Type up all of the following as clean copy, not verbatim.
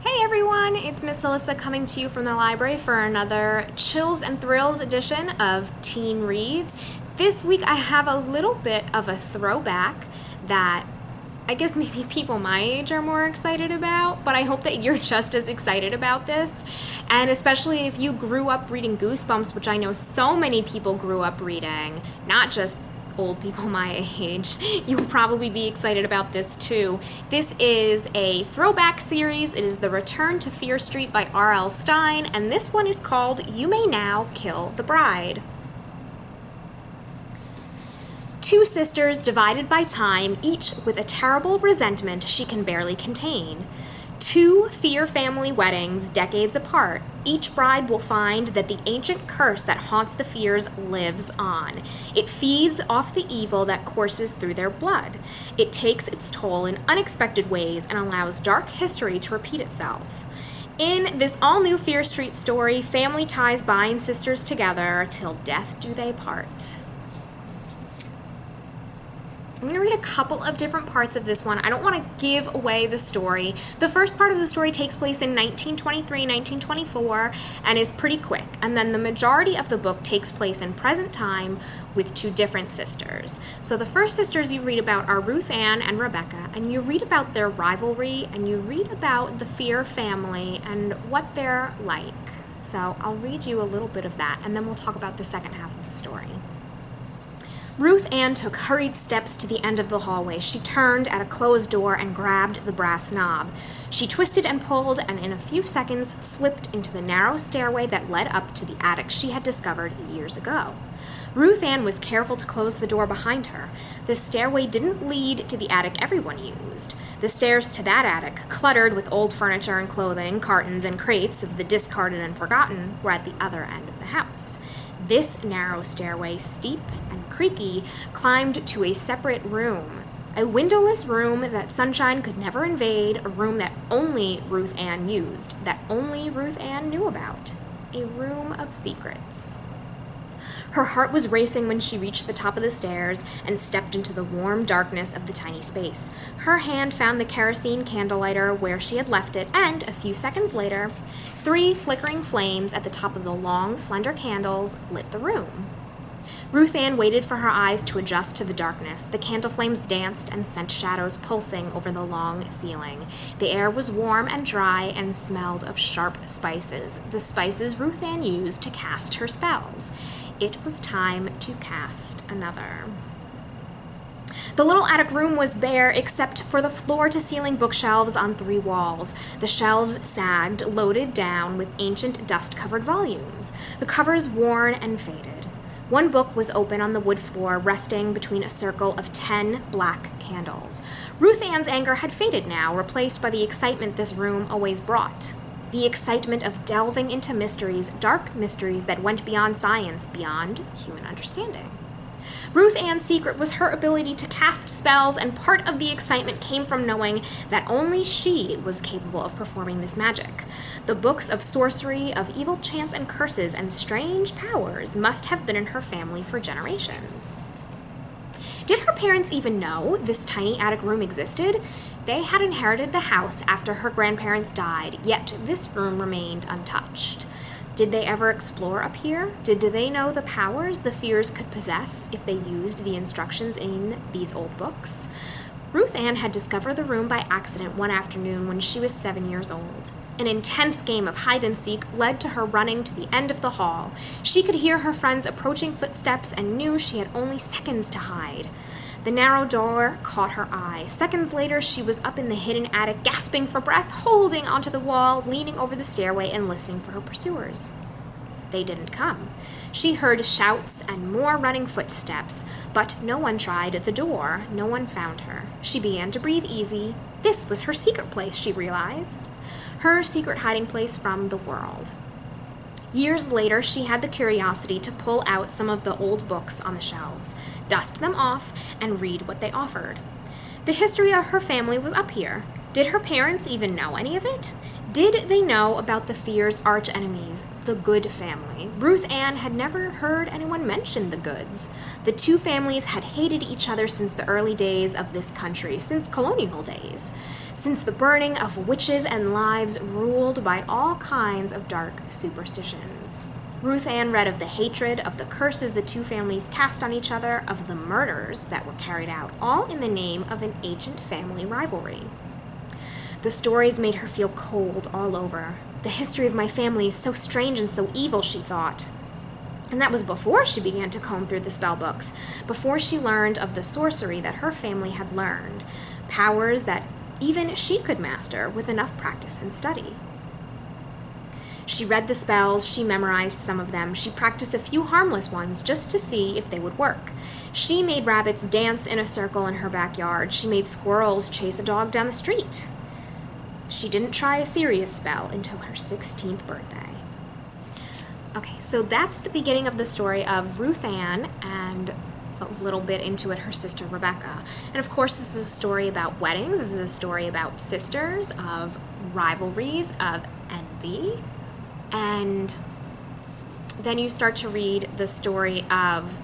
Hey everyone, it's Miss Alyssa coming to you from the library for another Chills and Thrills edition of Teen Reads. This week I have a little bit of a throwback that I guess maybe people my age are more excited about, but I hope that you're just as excited about this. And especially if you grew up reading Goosebumps, which I know so many people grew up reading, not just old people my age, you'll probably be excited about this too. This is a throwback series. It is The Return to Fear Street by R.L. Stine, and this one is called You May Now Kill the Bride. Two sisters divided by time, each with a terrible resentment she can barely contain. Two Fear family weddings, decades apart. Each bride will find that the ancient curse that haunts the Fears lives on. It feeds off the evil that courses through their blood. It takes its toll in unexpected ways and allows dark history to repeat itself. In this all-new Fear Street story, family ties bind sisters together till death do they part. I'm going to read a couple of different parts of this one. I don't want to give away the story. The first part of the story takes place in 1923, 1924, and is pretty quick. And then the majority of the book takes place in present time with two different sisters. So the first sisters you read about are Ruth Ann and Rebecca, and you read about their rivalry, and you read about the Fear family and what they're like. So I'll read you a little bit of that, and then we'll talk about the second half of the story. Ruth Ann took hurried steps to the end of the hallway. She turned at a closed door and grabbed the brass knob. She twisted and pulled, and in a few seconds slipped into the narrow stairway that led up to the attic she had discovered years ago. Ruth Ann was careful to close the door behind her. The stairway didn't lead to the attic everyone used. The stairs to that attic, cluttered with old furniture and clothing, cartons and crates of the discarded and forgotten, were at the other end of the house. This narrow stairway, steep and creaky, climbed to a separate room. A windowless room that sunshine could never invade, a room that only Ruth Ann used, that only Ruth Ann knew about. A room of secrets. Her heart was racing when she reached the top of the stairs and stepped into the warm darkness of the tiny space. Her hand found the kerosene candle lighter where she had left it, and a few seconds later, 3 flickering flames at the top of the long, slender candles lit the room. Ruth Ann waited for her eyes to adjust to the darkness. The candle flames danced and sent shadows pulsing over the long ceiling. The air was warm and dry and smelled of sharp spices, the spices Ruth Ann used to cast her spells. It was time to cast another. The little attic room was bare except for the floor-to-ceiling bookshelves on 3 walls. The shelves sagged, loaded down with ancient dust-covered volumes, the covers worn and faded. One book was open on the wood floor, resting between a circle of 10 black candles. Ruth Ann's anger had faded now, replaced by the excitement this room always brought. The excitement of delving into mysteries, dark mysteries that went beyond science, beyond human understanding. Ruth Ann's secret was her ability to cast spells, and part of the excitement came from knowing that only she was capable of performing this magic. The books of sorcery, of evil chants and curses and strange powers must have been in her family for generations. Did her parents even know this tiny attic room existed? They had inherited the house after her grandparents died, yet this room remained untouched. Did they ever explore up here? Did they know the powers the Fears could possess if they used the instructions in these old books? Ruth Ann had discovered the room by accident one afternoon when she was 7 years old. An intense game of hide-and-seek led to her running to the end of the hall. She could hear her friends' approaching footsteps and knew she had only seconds to hide. The narrow door caught her eye. Seconds later, she was up in the hidden attic, gasping for breath, holding onto the wall, leaning over the stairway, and listening for her pursuers. They didn't come. She heard shouts and more running footsteps, but no one tried the door. No one found her. She began to breathe easy. This was her secret place, she realized. Her secret hiding place from the world. Years later, she had the curiosity to pull out some of the old books on the shelves, dust them off, and read what they offered. The history of her family was up here. Did her parents even know any of it? Did they know about the Fear's arch-enemies, the Good family? Ruth Ann had never heard anyone mention the Goods. The two families had hated each other since the early days of this country, since colonial days, since the burning of witches and lives ruled by all kinds of dark superstitions. Ruth Ann read of the hatred, of the curses the two families cast on each other, of the murders that were carried out, all in the name of an ancient family rivalry. The stories made her feel cold all over. The history of my family is so strange and so evil, she thought. And that was before she began to comb through the spell books, before she learned of the sorcery that her family had learned, powers that even she could master with enough practice and study. She read the spells, she memorized some of them, she practiced a few harmless ones just to see if they would work. She made rabbits dance in a circle in her backyard. She made squirrels chase a dog down the street. She didn't try a serious spell until her 16th birthday. Okay, so that's the beginning of the story of Ruth Ann, and a little bit into it, her sister Rebecca. And of course, this is a story about weddings. This is a story about sisters, of rivalries, of envy. And then you start to read the story of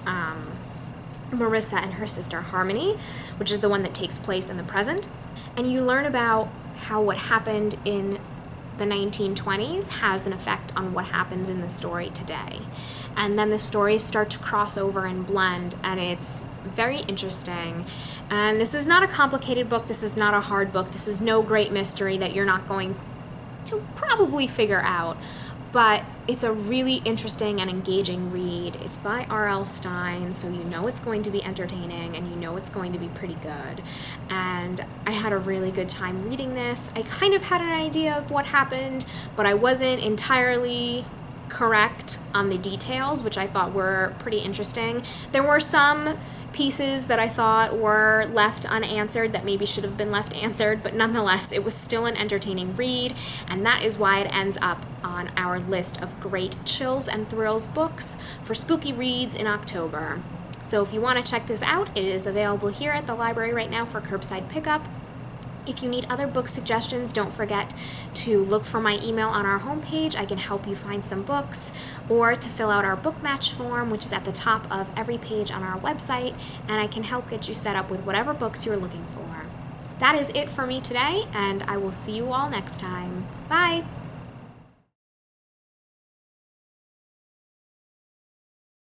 Marissa and her sister Harmony, which is the one that takes place in the present. And you learn about how what happened in the 1920s has an effect on what happens in the story today. And then the stories start to cross over and blend, and it's very interesting. And this is not a complicated book. This is not a hard book. This is no great mystery that you're not going to probably figure out. But it's a really interesting and engaging read. It's by R.L. Stine, so you know it's going to be entertaining and you know it's going to be pretty good. And I had a really good time reading this. I kind of had an idea of what happened, but I wasn't entirely correct on the details, which I thought were pretty interesting. There were some pieces that I thought were left unanswered that maybe should have been left answered, but nonetheless, it was still an entertaining read, and that is why it ends up on our list of great chills and thrills books for spooky reads in October. So if you want to check this out, it is available here at the library right now for curbside pickup. If you need other book suggestions, don't forget to look for my email on our homepage. I can help you find some books, or to fill out our book match form, which is at the top of every page on our website, and I can help get you set up with whatever books you're looking for. That is it for me today, and I will see you all next time. Bye!